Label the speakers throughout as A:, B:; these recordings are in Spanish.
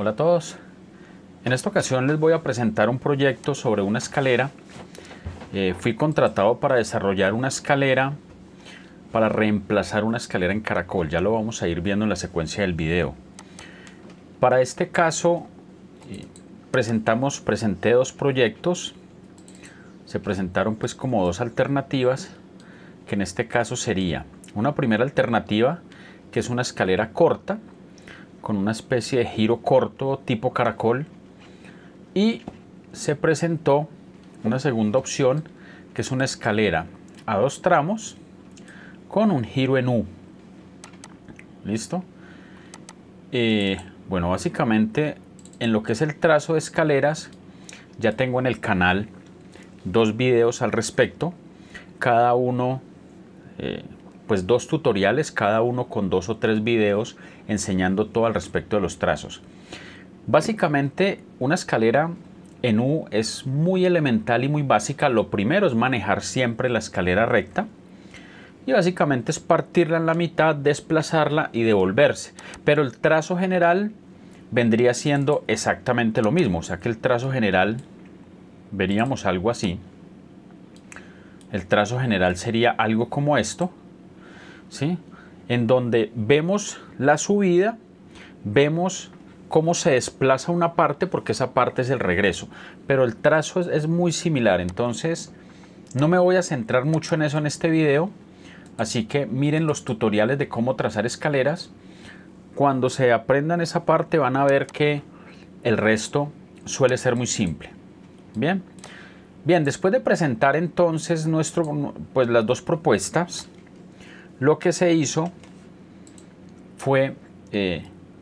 A: Hola a todos. En esta ocasión les voy a presentar un proyecto sobre una escalera. Fui contratado para desarrollar una escalera para reemplazar una escalera en caracol. Ya lo vamos a ir viendo en la secuencia del video. Para este caso presenté dos proyectos. Se presentaron pues como dos alternativas, que en este caso sería una primera alternativa, que es una escalera corta con una especie de giro corto tipo caracol, y se presentó una segunda opción, que es una escalera a dos tramos con un giro en U. ¿Listo? Bueno, básicamente en lo que es el trazo de escaleras ya tengo en el canal dos videos al respecto, cada uno pues dos tutoriales, cada uno con 2 o 3 videos enseñando todo al respecto de los trazos. Básicamente una escalera en U es muy elemental y muy básica. Lo primero es manejar siempre la escalera recta, y básicamente es partirla en la mitad, desplazarla y devolverse, pero el trazo general vendría siendo exactamente lo mismo. O sea que el trazo general veríamos algo así. El trazo general sería algo como esto, ¿sí? En donde vemos la subida, vemos cómo se desplaza una parte, porque esa parte es el regreso, pero el trazo es muy similar. Entonces no me voy a centrar mucho en eso en este video, así que miren los tutoriales de cómo trazar escaleras. Cuando se aprendan esa parte van a ver que el resto suele ser muy simple. Bien, después de presentar entonces pues las dos propuestas, lo que se hizo fue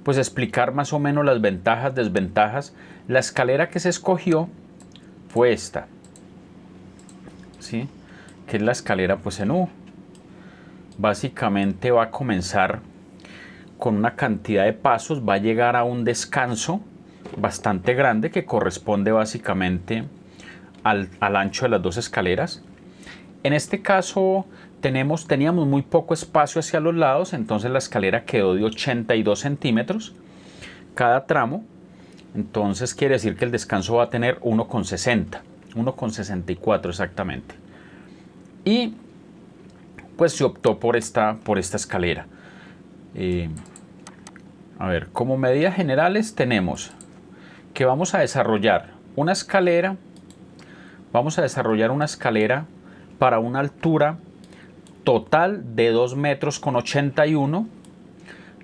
A: pues explicar más o menos las ventajas, desventajas. La escalera que se escogió fue esta, ¿sí? Que es la escalera pues en U. Básicamente va a comenzar con una cantidad de pasos, va a llegar a un descanso bastante grande que corresponde básicamente al ancho de las dos escaleras. En este caso teníamos muy poco espacio hacia los lados, entonces la escalera quedó de 82 centímetros cada tramo. Entonces quiere decir que el descanso va a tener 1,60, 1,64 exactamente. Y pues se optó por esta escalera. A ver, como medidas generales tenemos que vamos a desarrollar una escalera. Vamos a desarrollar una escalera para una altura total de 2,81 metros.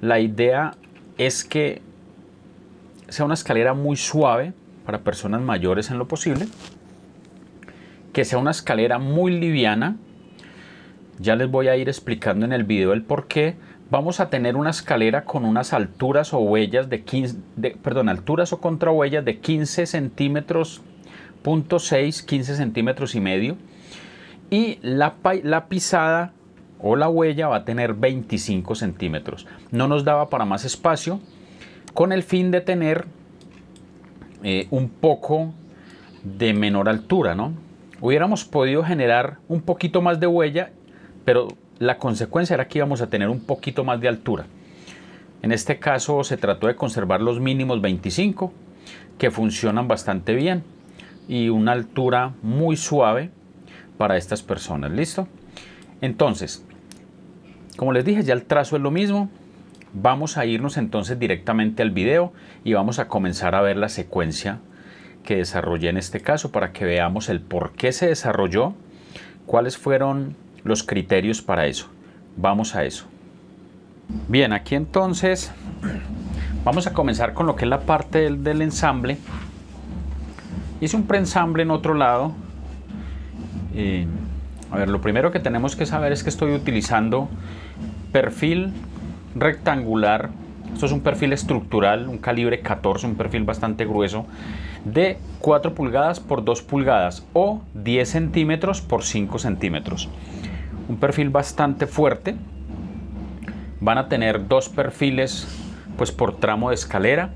A: La idea es que sea una escalera muy suave para personas mayores en lo posible, que sea una escalera muy liviana. Ya les voy a ir explicando en el video el por qué. Vamos a tener una escalera con unas alturas o huellas alturas o contrahuellas de 15 centímetros, 15 centímetros y medio, y la pisada o la huella va a tener 25 centímetros. No nos daba para más espacio, con el fin de tener un poco de menor altura, ¿no? Hubiéramos podido generar un poquito más de huella, pero la consecuencia era que íbamos a tener un poquito más de altura. En este caso se trató de conservar los mínimos 25, que funcionan bastante bien, y una altura muy suave para estas personas. ¿Listo? Entonces, como les dije, ya el trazo es lo mismo. Vamos a irnos entonces directamente al video y vamos a comenzar a ver la secuencia que desarrollé en este caso, para que veamos el por qué se desarrolló, cuáles fueron los criterios para eso. Vamos a eso. Bien, aquí entonces vamos a comenzar con lo que es la parte del ensamble. Hice un preensamble en otro lado. A ver, lo primero que tenemos que saber es que estoy utilizando perfil rectangular. Esto es un perfil estructural, un calibre 14, un perfil bastante grueso, de 4 pulgadas por 2 pulgadas o 10 centímetros por 5 centímetros. Un perfil bastante fuerte. Van a tener dos perfiles pues por tramo de escalera.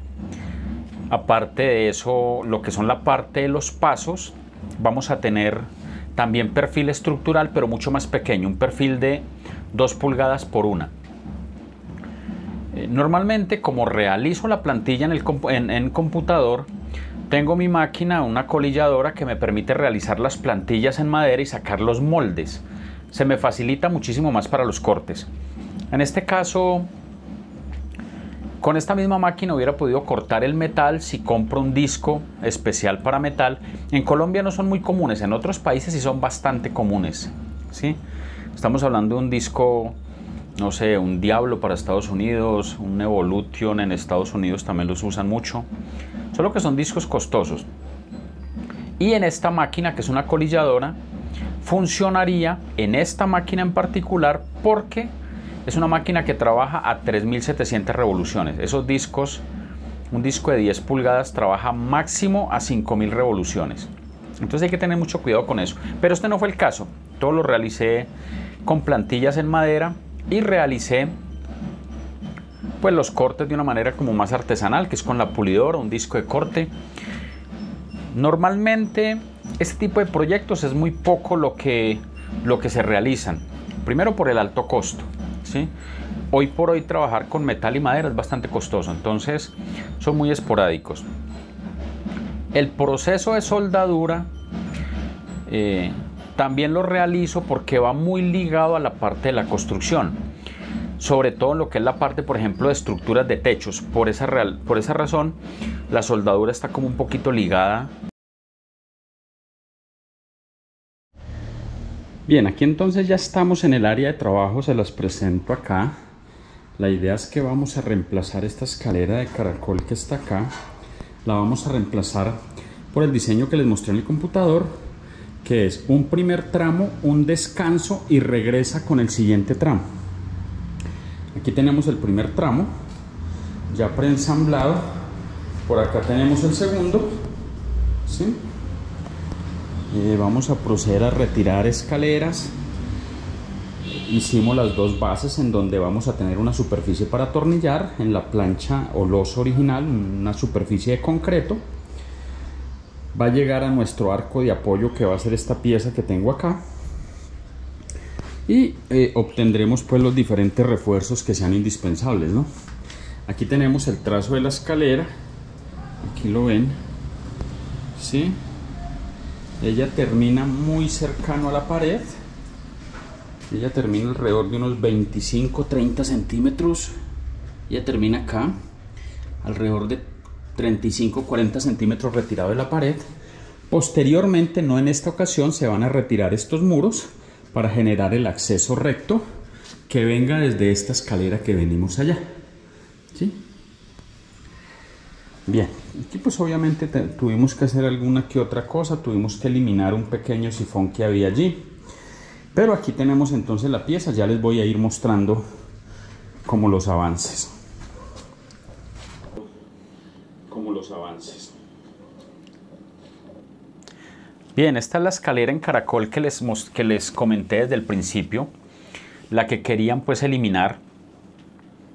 A: Aparte de eso, lo que son la parte de los pasos, vamos a tener también perfil estructural, pero mucho más pequeño, un perfil de 2 pulgadas por 1. Normalmente, como realizo la plantilla en computador, tengo mi máquina, una colilladora que me permite realizar las plantillas en madera y sacar los moldes. Se me facilita muchísimo más para los cortes. En este caso, con esta misma máquina hubiera podido cortar el metal si compro un disco especial para metal. En Colombia no son muy comunes, en otros países sí son bastante comunes, ¿sí? Estamos hablando de un disco, no sé, un Diablo para Estados Unidos, un Evolution en Estados Unidos también los usan mucho. Solo que son discos costosos. Y en esta máquina, que es una colilladora, funcionaría en esta máquina en particular porque es una máquina que trabaja a 3700 revoluciones. Esos discos, un disco de 10 pulgadas trabaja máximo a 5000 revoluciones. Entonces hay que tener mucho cuidado con eso. Pero este no fue el caso. Todo lo realicé con plantillas en madera y realicé pues los cortes de una manera como más artesanal, que es con la pulidora, un disco de corte. Normalmente este tipo de proyectos es muy poco lo que se realizan. Primero por el alto costo, ¿sí? Hoy por hoy trabajar con metal y madera es bastante costoso, entonces son muy esporádicos. El proceso de soldadura también lo realizo porque va muy ligado a la parte de la construcción, sobre todo en lo que es la parte, por ejemplo, de estructuras de techos. Por esa razón, la soldadura está como un poquito ligada. Bien, aquí entonces ya estamos en el área de trabajo, se las presento acá. La idea es que vamos a reemplazar esta escalera de caracol que está acá. La vamos a reemplazar por el diseño que les mostré en el computador, que es un primer tramo, un descanso y regresa con el siguiente tramo. Aquí tenemos el primer tramo ya preensamblado. Por acá tenemos el segundo, ¿sí? Vamos a proceder a retirar escaleras. Hicimos las dos bases en donde vamos a tener una superficie para atornillar en la plancha o loso original, una superficie de concreto. Va a llegar a nuestro arco de apoyo, que va a ser esta pieza que tengo acá, y obtendremos pues los diferentes refuerzos que sean indispensables, ¿no? Aquí tenemos el trazo de la escalera, aquí lo ven, ¿sí? Ella termina muy cercano a la pared. Ella termina alrededor de unos 25-30 centímetros. Ella termina acá, alrededor de 35-40 centímetros retirado de la pared. Posteriormente, no en esta ocasión, se van a retirar estos muros para generar el acceso recto que venga desde esta escalera que venimos allá, ¿sí? Bien, aquí pues obviamente tuvimos que hacer alguna que otra cosa, tuvimos que eliminar un pequeño sifón que había allí, pero aquí tenemos entonces la pieza. Ya les voy a ir mostrando como los avances. Bien, esta es la escalera en caracol que les comenté desde el principio, la que querían pues eliminar,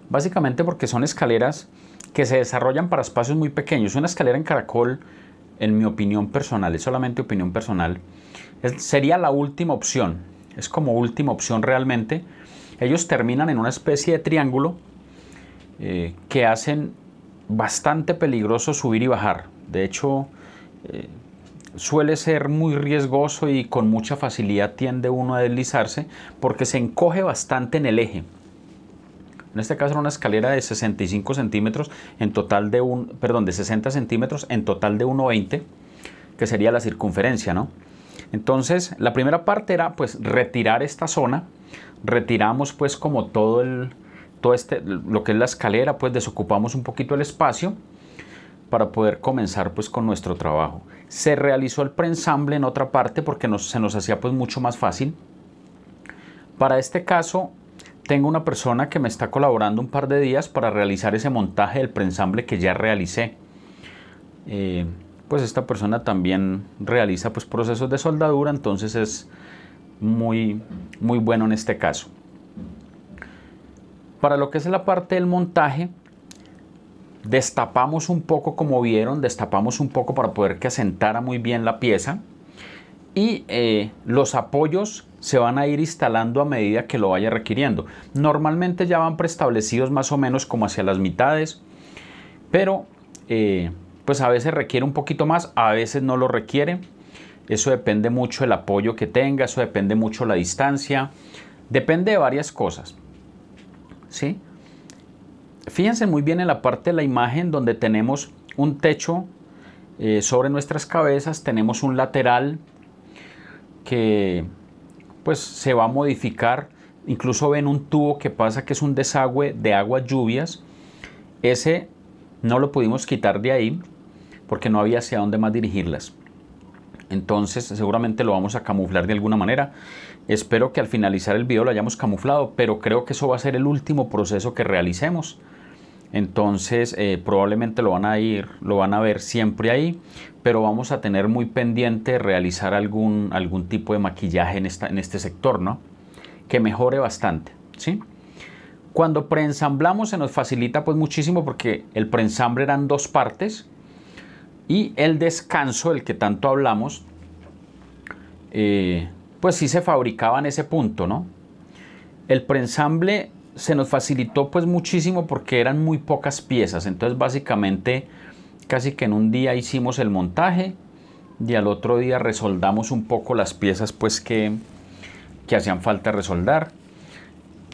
A: básicamente porque son escaleras que se desarrollan para espacios muy pequeños. Una escalera en caracol, en mi opinión personal, es solamente opinión personal, sería la última opción. Es como última opción realmente. Ellos terminan en una especie de triángulo que hacen bastante peligroso subir y bajar. De hecho, suele ser muy riesgoso y con mucha facilidad tiende uno a deslizarse porque se encoge bastante en el eje. En este caso era una escalera de 65 centímetros en total de de 60 centímetros en total de 1,20, que sería la circunferencia, ¿no? Entonces, la primera parte era pues retirar esta zona. Retiramos pues como lo que es la escalera, pues desocupamos un poquito el espacio para poder comenzar pues con nuestro trabajo. Se realizó el preensamble en otra parte porque se nos hacía pues mucho más fácil. Para este caso, tengo una persona que me está colaborando un par de días para realizar ese montaje del preensamble que ya realicé. Pues esta persona también realiza pues procesos de soldadura, entonces es muy bueno en este caso. Para lo que es la parte del montaje, destapamos un poco, como vieron, destapamos un poco para poder que asentara muy bien la pieza, y los apoyos se van a ir instalando a medida que lo vaya requiriendo. Normalmente ya van preestablecidos más o menos como hacia las mitades, pero pues a veces requiere un poquito más, a veces no lo requiere. Eso depende mucho del apoyo que tenga, eso depende mucho la distancia, depende de varias cosas, ¿sí? Fíjense muy bien en la parte de la imagen donde tenemos un techo sobre nuestras cabezas, tenemos un lateral que pues se va a modificar. Incluso ven un tubo que pasa, que es un desagüe de aguas lluvias. Ese no lo pudimos quitar de ahí porque no había hacia dónde más dirigirlas. Entonces seguramente lo vamos a camuflar de alguna manera. Espero que al finalizar el video lo hayamos camuflado, pero creo que eso va a ser el último proceso que realicemos. Entonces probablemente lo van a ver siempre ahí, pero vamos a tener muy pendiente realizar algún tipo de maquillaje en este sector, ¿no? Que mejore bastante, ¿sí? Cuando preensamblamos se nos facilita pues muchísimo, porque el preensamble eran dos partes y el descanso, del que tanto hablamos, pues sí se fabricaba en ese punto, ¿no? El preensamble se nos facilitó pues muchísimo porque eran muy pocas piezas, entonces básicamente casi que en un día hicimos el montaje y al otro día resoldamos un poco las piezas pues que hacían falta resoldar.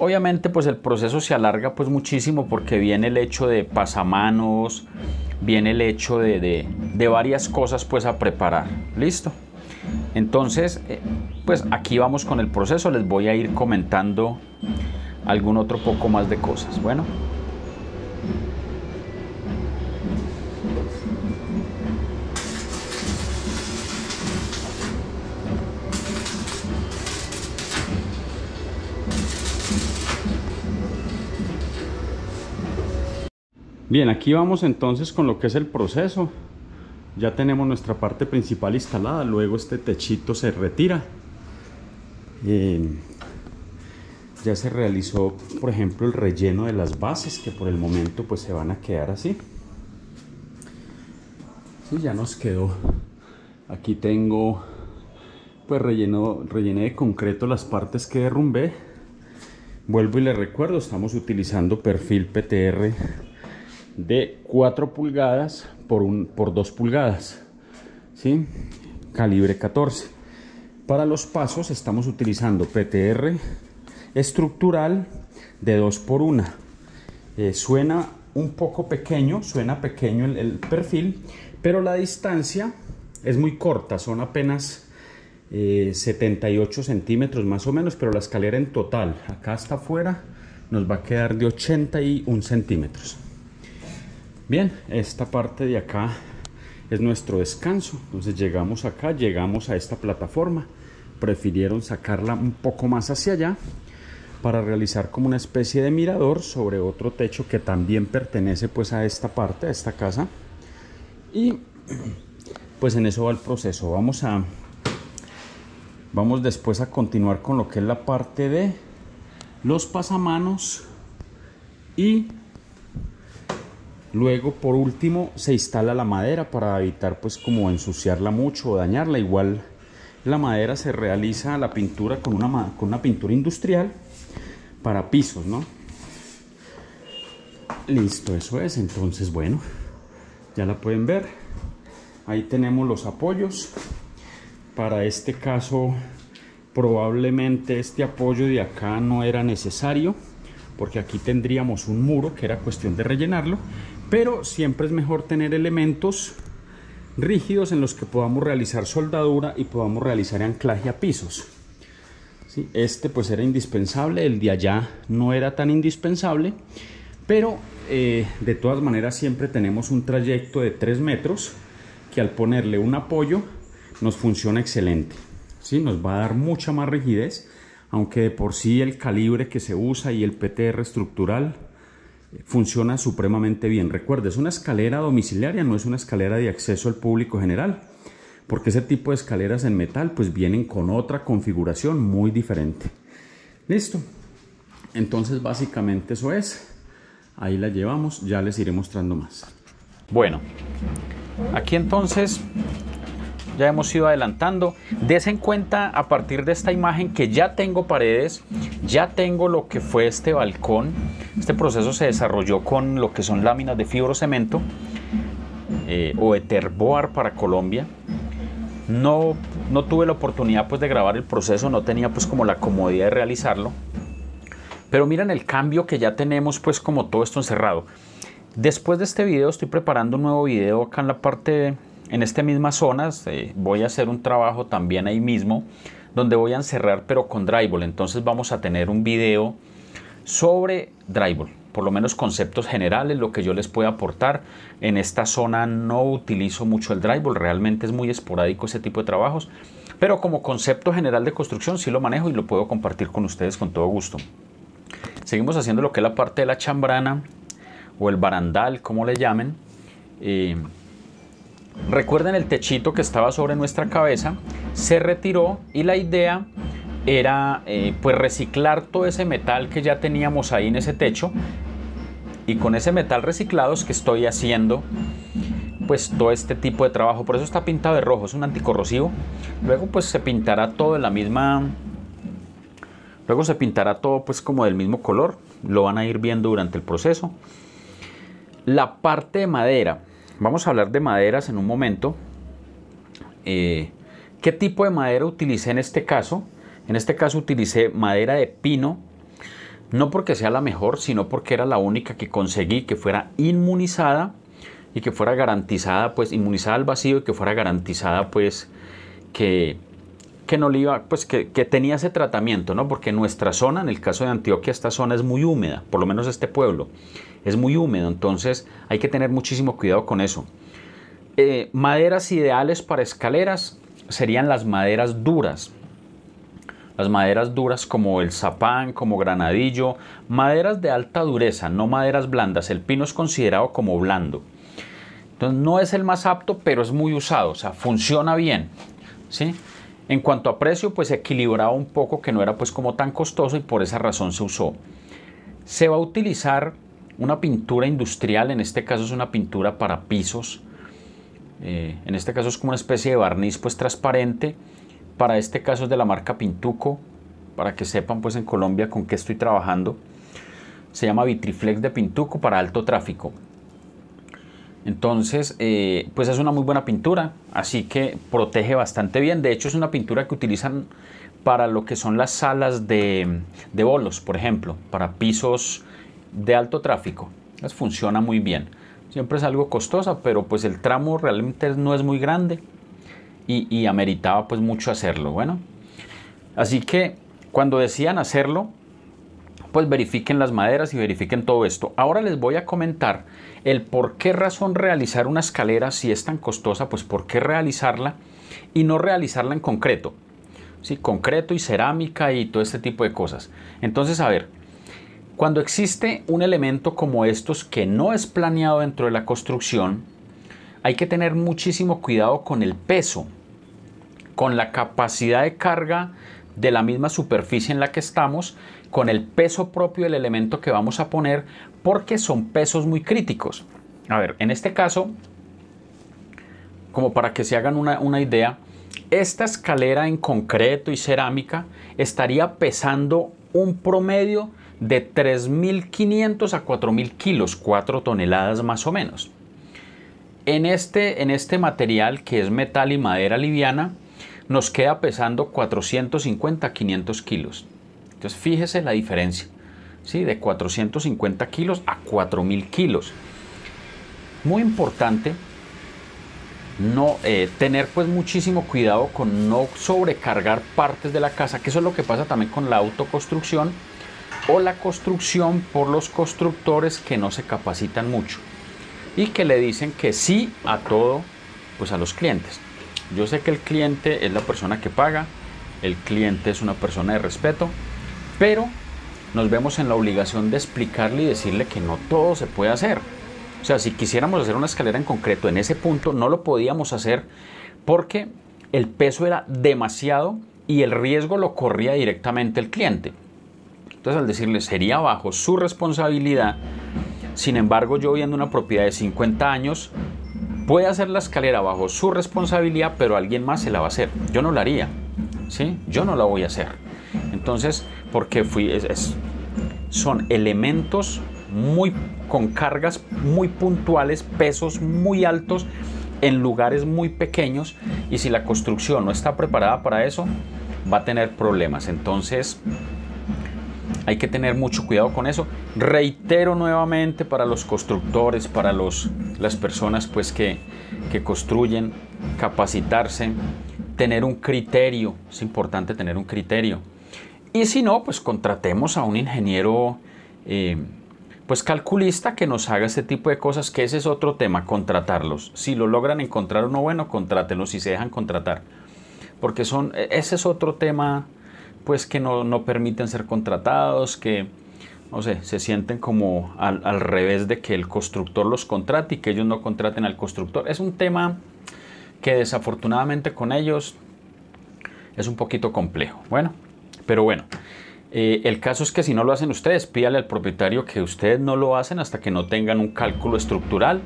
A: Obviamente pues el proceso se alarga pues muchísimo porque viene el hecho de pasamanos, viene el hecho de varias cosas pues a preparar. Listo. Entonces pues aquí vamos con el proceso, les voy a ir comentando algún otro poco más de cosas. Bueno, bien, aquí vamos entonces con lo que es el proceso. Ya tenemos nuestra parte principal instalada, luego este techito se retira. Ya se realizó, por ejemplo, el relleno de las bases, que por el momento pues se van a quedar así. Sí, ya nos quedó. Aquí tengo pues rellené de concreto las partes que derrumbé. Vuelvo y les recuerdo, estamos utilizando perfil PTR de 4 pulgadas por 2 pulgadas, ¿sí? Calibre 14. Para los pasos estamos utilizando PTR estructural de 2 por 1. Suena un poco pequeño, suena pequeño el perfil, pero la distancia es muy corta, son apenas 78 centímetros más o menos, pero la escalera en total, acá hasta afuera, nos va a quedar de 81 centímetros. Bien, esta parte de acá es nuestro descanso. Entonces llegamos acá, llegamos a esta plataforma. Prefirieron sacarla un poco más hacia allá para realizar como una especie de mirador sobre otro techo que también pertenece pues a esta parte, a esta casa. Y pues en eso va el proceso. Vamos después a continuar con lo que es la parte de los pasamanos y luego por último se instala la madera para evitar pues como ensuciarla mucho o dañarla. Igual la madera se realiza la pintura con una pintura industrial para pisos, ¿no? Listo, eso es. Entonces bueno, ya la pueden ver. Ahí tenemos los apoyos. Para este caso probablemente este apoyo de acá no era necesario, porque aquí tendríamos un muro que era cuestión de rellenarlo, pero siempre es mejor tener elementos rígidos en los que podamos realizar soldadura y podamos realizar anclaje a pisos. ¿Sí? Este pues era indispensable, el de allá no era tan indispensable, pero de todas maneras siempre tenemos un trayecto de 3 metros que al ponerle un apoyo nos funciona excelente. ¿Sí? Nos va a dar mucha más rigidez, aunque de por sí el calibre que se usa y el PTR estructural funciona supremamente bien. Recuerde, es una escalera domiciliaria, no es una escalera de acceso al público general, porque ese tipo de escaleras en metal pues vienen con otra configuración muy diferente. Listo, entonces básicamente eso es. Ahí la llevamos, ya les iré mostrando más. Bueno, aquí entonces ya hemos ido adelantando. Dese en cuenta a partir de esta imagen que ya tengo paredes, ya tengo lo que fue este balcón. Este proceso se desarrolló con lo que son láminas de fibrocemento o Eterboard para Colombia. No tuve la oportunidad pues de grabar el proceso, no tenía pues como la comodidad de realizarlo. Pero miren el cambio que ya tenemos pues como todo esto encerrado. Después de este video estoy preparando un nuevo video acá en la parte, en esta misma zona. Voy a hacer un trabajo también ahí mismo, donde voy a encerrar pero con drywall. Entonces vamos a tener un video sobre drywall, por lo menos conceptos generales, lo que yo les puedo aportar. En esta zona no utilizo mucho el drywall, realmente es muy esporádico ese tipo de trabajos, pero como concepto general de construcción sí lo manejo y lo puedo compartir con ustedes con todo gusto. Seguimos haciendo lo que es la parte de la chambrana o el barandal, como le llamen. Recuerden el techito que estaba sobre nuestra cabeza, se retiró y la idea era pues reciclar todo ese metal que ya teníamos ahí en ese techo, y con ese metal reciclado es que estoy haciendo pues todo este tipo de trabajo. Por eso está pintado de rojo, es un anticorrosivo. Luego pues se pintará todo de la misma, luego se pintará todo pues como del mismo color, lo van a ir viendo durante el proceso. La parte de madera, vamos a hablar de maderas en un momento. ¿Qué tipo de madera utilicé en este caso? En este caso utilicé madera de pino, no porque sea la mejor, sino porque era la única que conseguí que fuera inmunizada y que fuera garantizada, pues inmunizada al vacío, y que fuera garantizada pues que no le iba, pues que tenía ese tratamiento, ¿no? Porque en nuestra zona, en el caso de Antioquia, esta zona es muy húmeda, por lo menos este pueblo es muy húmedo, entonces hay que tener muchísimo cuidado con eso. Maderas ideales para escaleras serían las maderas duras. Las maderas duras como el zapán, como granadillo, maderas de alta dureza, no maderas blandas. El pino es considerado como blando. Entonces no es el más apto, pero es muy usado, o sea, funciona bien, ¿sí? En cuanto a precio, pues equilibraba un poco, que no era pues como tan costoso, y por esa razón se usó. Se va a utilizar una pintura industrial, en este caso es una pintura para pisos. En este caso es como una especie de barniz pues transparente. Para este caso es de la marca Pintuco, para que sepan pues en Colombia con qué estoy trabajando. Se llama Vitriflex de Pintuco para alto tráfico. Entonces pues es una muy buena pintura, así que protege bastante bien. De hecho es una pintura que utilizan para lo que son las salas de bolos, por ejemplo, para pisos de alto tráfico. Pues funciona muy bien. Siempre es algo costosa, pero pues el tramo realmente no es muy grande y ameritaba pues mucho hacerlo. Bueno, así que cuando decidan hacerlo, pues verifiquen las maderas y verifiquen todo esto. Ahora les voy a comentar el por qué razón realizar una escalera, si es tan costosa, pues por qué realizarla y no realizarla en concreto. Sí, concreto y cerámica y todo este tipo de cosas. Entonces, a ver, cuando existe un elemento como estos que no es planeado dentro de la construcción, hay que tener muchísimo cuidado con el peso, con la capacidad de carga de la misma superficie en la que estamos, con el peso propio del elemento que vamos a poner, porque son pesos muy críticos. A ver, en este caso, como para que se hagan una idea, esta escalera en concreto y cerámica estaría pesando un promedio de 3.500 a 4.000 kilos, 4 toneladas más o menos. En este material, que es metal y madera liviana, nos queda pesando 450 a 500 kilos. Entonces fíjese la diferencia, ¿sí? De 450 kilos a 4.000 kilos. Muy importante no tener pues muchísimo cuidado con no sobrecargar partes de la casa, que eso es lo que pasa también con la autoconstrucción o la construcción por los constructores que no se capacitan mucho y que le dicen que sí a todo pues a los clientes. Yo sé que el cliente es la persona que paga, el cliente es una persona de respeto, pero nos vemos en la obligación de explicarle y decirle que no todo se puede hacer. O sea, si quisiéramos hacer una escalera en concreto en ese punto, no lo podíamos hacer porque el peso era demasiado y el riesgo lo corría directamente el cliente. Entonces, al decirle sería bajo su responsabilidad, sin embargo, yo viendo una propiedad de 50 años, puede hacer la escalera bajo su responsabilidad, pero alguien más se la va a hacer. Yo no la haría, ¿sí? Yo no la voy a hacer. Entonces, porque son elementos con cargas muy puntuales, pesos muy altos, en lugares muy pequeños, y si la construcción no está preparada para eso, va a tener problemas. Entonces hay que tener mucho cuidado con eso. Reitero nuevamente, para los constructores, para las personas pues que construyen, capacitarse, tener un criterio. Es importante tener un criterio. Y si no, pues contratemos a un ingeniero pues calculista que nos haga este tipo de cosas, que ese es otro tema, contratarlos. Si lo logran encontrar uno bueno, contrátenlos, si se dejan contratar. Porque ese es otro tema pues que no permiten ser contratados, que no sé, se sienten como al revés de que el constructor los contrate y que ellos no contraten al constructor. Es un tema que desafortunadamente con ellos es un poquito complejo. Bueno, pero bueno, el caso es que si no lo hacen ustedes, pídale al propietario que ustedes no lo hacen hasta que no tengan un cálculo estructural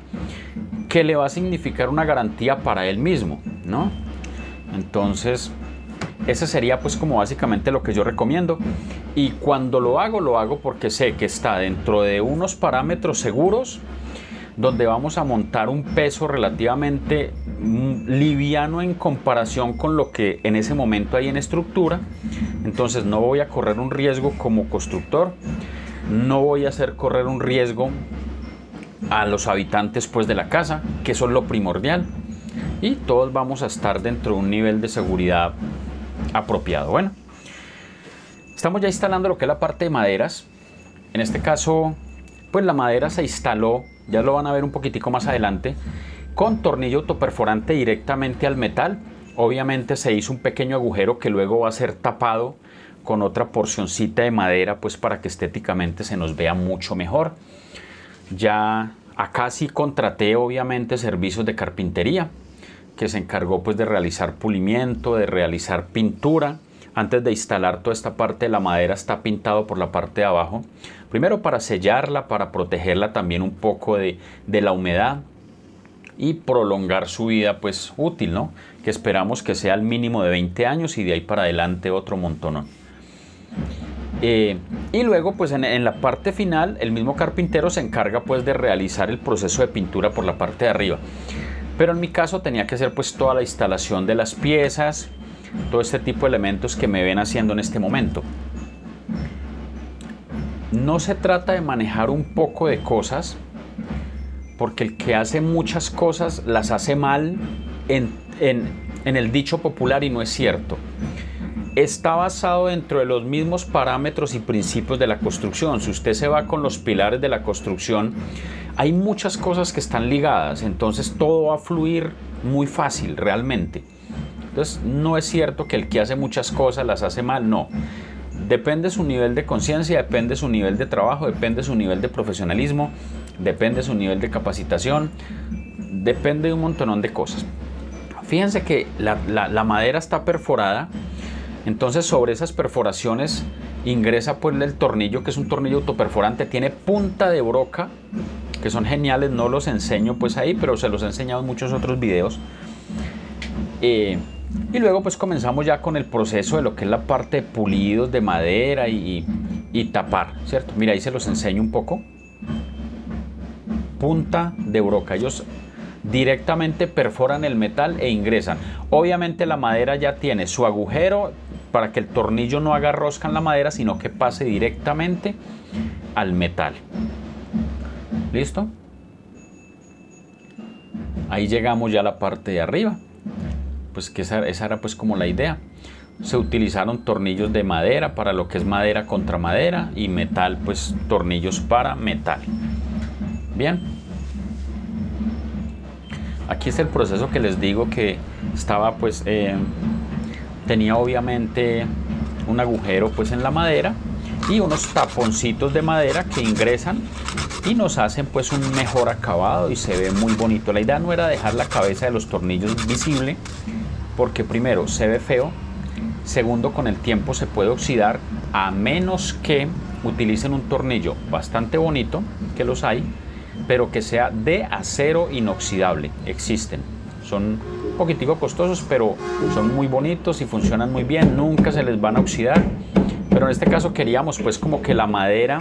A: que le va a significar una garantía para él mismo, ¿no? Entonces, ese sería pues como básicamente lo que yo recomiendo. Y cuando lo hago porque sé que está dentro de unos parámetros seguros, donde vamos a montar un peso relativamente liviano en comparación con lo que en ese momento hay en estructura. Entonces no voy a correr un riesgo como constructor, no voy a hacer correr un riesgo a los habitantes pues de la casa, que eso es lo primordial, y todos vamos a estar dentro de un nivel de seguridad apropiado. Bueno, estamos ya instalando lo que es la parte de maderas. En este caso pues la madera se instaló, ya lo van a ver un poquitico más adelante, con tornillo autoperforante directamente al metal. Obviamente se hizo un pequeño agujero que luego va a ser tapado con otra porcioncita de madera, pues para que estéticamente se nos vea mucho mejor. Ya acá sí contraté obviamente servicios de carpintería, que se encargó pues de realizar pulimiento, de realizar pintura. Antes de instalar toda esta parte de la madera está pintado por la parte de abajo, primero para sellarla, para protegerla también un poco de la humedad y prolongar su vida pues útil, ¿no? Que esperamos que sea al mínimo de 20 años y de ahí para adelante otro montón. Y luego pues en la parte final el mismo carpintero se encarga pues de realizar el proceso de pintura por la parte de arriba. Pero en mi caso tenía que hacer pues toda la instalación de las piezas, todo este tipo de elementos que me ven haciendo en este momento. No se trata de manejar un poco de cosas, porque el que hace muchas cosas las hace mal en el dicho popular, y no es cierto. Está basado dentro de los mismos parámetros y principios de la construcción. Si usted se va con los pilares de la construcción, hay muchas cosas que están ligadas, entonces todo va a fluir muy fácil realmente. Entonces no es cierto que el que hace muchas cosas las hace mal, no. Depende su nivel de conciencia, depende su nivel de trabajo, depende su nivel de profesionalismo, depende su nivel de capacitación, depende de un montonón de cosas. Fíjense que la madera está perforada, entonces sobre esas perforaciones ingresa pues el tornillo, que es un tornillo autoperforante, tiene punta de broca, que son geniales, no los enseño pues ahí, pero se los he enseñado en muchos otros videos. Y luego pues comenzamos ya con el proceso de lo que es la parte de pulidos de madera y tapar, ¿cierto? Mira, ahí se los enseño un poco. Punta de broca, ellos directamente perforan el metal e ingresan. Obviamente la madera ya tiene su agujero para que el tornillo no haga rosca en la madera, sino que pase directamente al metal. ¿Listo? Ahí llegamos ya a la parte de arriba. Pues que esa era pues como la idea. Se utilizaron tornillos de madera para lo que es madera contra madera, y metal pues tornillos para metal. Bien, aquí es el proceso que les digo que estaba pues tenía obviamente un agujero pues en la madera y unos taponcitos de madera que ingresan y nos hacen pues un mejor acabado y se ve muy bonito. La idea no era dejar la cabeza de los tornillos visible, porque primero se ve feo, segundo con el tiempo se puede oxidar, a menos que utilicen un tornillo bastante bonito, que los hay, pero que sea de acero inoxidable. Existen, son un poquitico costosos, pero son muy bonitos y funcionan muy bien, nunca se les van a oxidar. Pero en este caso queríamos pues como que la madera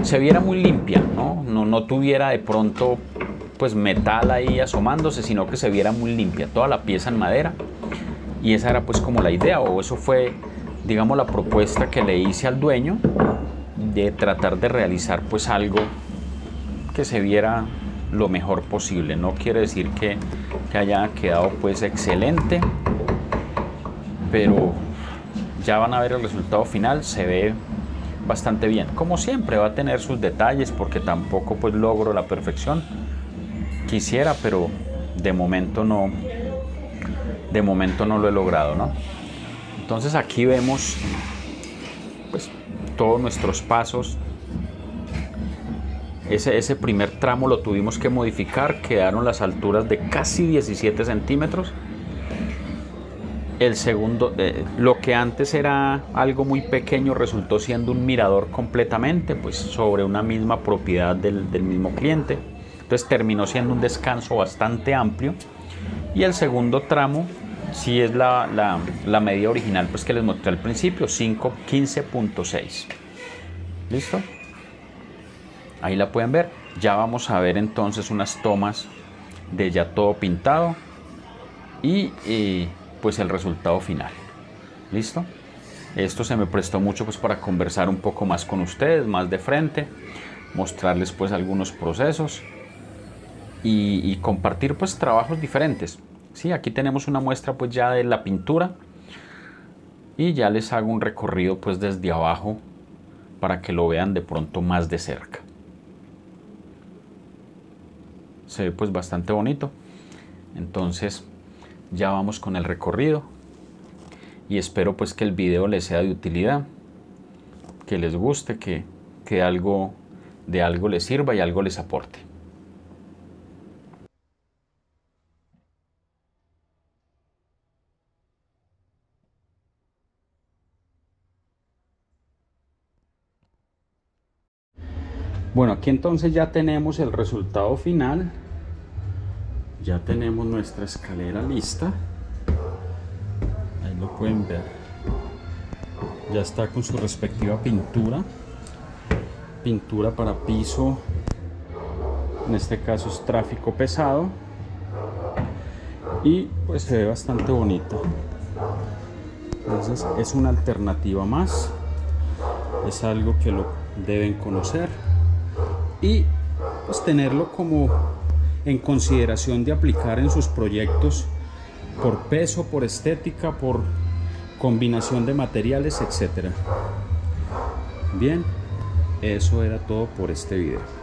A: se viera muy limpia, no tuviera de pronto pues metal ahí asomándose, sino que se viera muy limpia, toda la pieza en madera. Y esa era pues como la idea, o eso fue, digamos, la propuesta que le hice al dueño, de tratar de realizar pues algo que se viera lo mejor posible. No quiere decir que haya quedado pues excelente, pero ya van a ver el resultado final, se ve bastante bien. Como siempre va a tener sus detalles, porque tampoco pues logro la perfección. Quisiera, pero de momento no lo he logrado, ¿no? Entonces aquí vemos pues todos nuestros pasos. Ese primer tramo lo tuvimos que modificar, quedaron las alturas de casi 17 centímetros. El segundo, lo que antes era algo muy pequeño, resultó siendo un mirador completamente, pues sobre una misma propiedad del mismo cliente. Entonces terminó siendo un descanso bastante amplio. Y el segundo tramo sí es la medida original pues que les mostré al principio, 15.6. ¿Listo? Ahí la pueden ver. Ya vamos a ver entonces unas tomas de ya todo pintado y pues el resultado final. ¿Listo? Esto se me prestó mucho pues para conversar un poco más con ustedes, más de frente, mostrarles pues algunos procesos y compartir pues trabajos diferentes. Sí, aquí tenemos una muestra pues ya de la pintura y ya les hago un recorrido pues desde abajo para que lo vean de pronto más de cerca. Se ve pues bastante bonito. Entonces ya vamos con el recorrido y espero pues que el video les sea de utilidad, que les guste, que de algo les sirva y algo les aporte. Bueno, aquí entonces ya tenemos el resultado final. Ya tenemos nuestra escalera lista. Ahí lo pueden ver. Ya está con su respectiva pintura. Pintura para piso. En este caso es tráfico pesado. Y pues se ve bastante bonito. Entonces es una alternativa más. Es algo que lo deben conocer. Y pues tenerlo como en consideración de aplicar en sus proyectos por peso, por estética, por combinación de materiales, etc. Bien, eso era todo por este video.